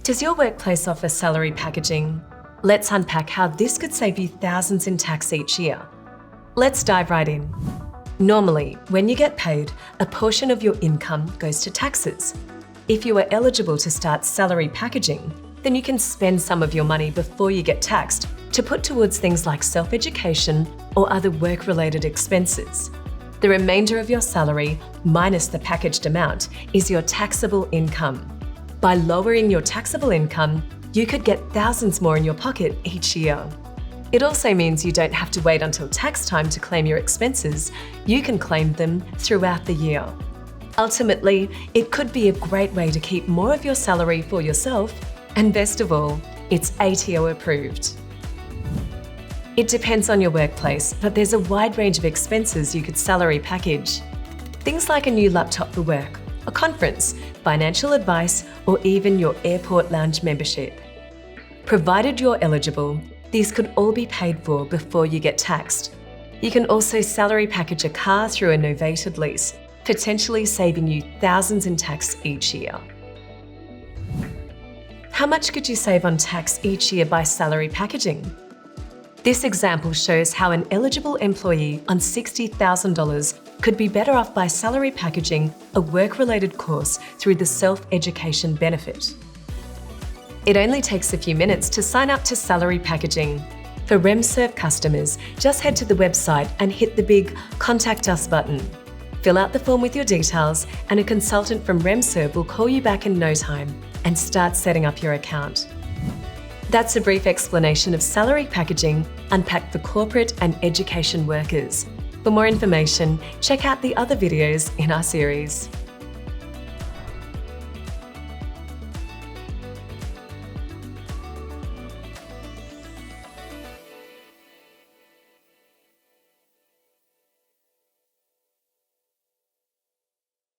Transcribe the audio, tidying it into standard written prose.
Does your workplace offer salary packaging? Let's unpack how this could save you thousands in tax each year. Let's dive right in. Normally, when you get paid, a portion of your income goes to taxes. If you are eligible to start salary packaging, then you can spend some of your money before you get taxed to put towards things like self-education or other work-related expenses. The remainder of your salary, minus the packaged amount, is your taxable income. By lowering your taxable income, you could get thousands more in your pocket each year. It also means you don't have to wait until tax time to claim your expenses. You can claim them throughout the year. Ultimately, it could be a great way to keep more of your salary for yourself, and best of all, it's ATO approved. It depends on your workplace, but there's a wide range of expenses you could salary package. Things like a new laptop for work, a conference, financial advice, or even your airport lounge membership. Provided you're eligible, these could all be paid for before you get taxed. You can also salary package a car through a novated lease, potentially saving you thousands in tax each year. How much could you save on tax each year by salary packaging? This example shows how an eligible employee on $60,000 could be better off by salary packaging a work-related course through the self-education benefit. It only takes a few minutes to sign up to salary packaging. For RemServ customers, just head to the website and hit the big Contact Us button. Fill out the form with your details, and a consultant from RemServ will call you back in no time and start setting up your account. That's a brief explanation of salary packaging unpacked for corporate and education workers. For more information, check out the other videos in our series.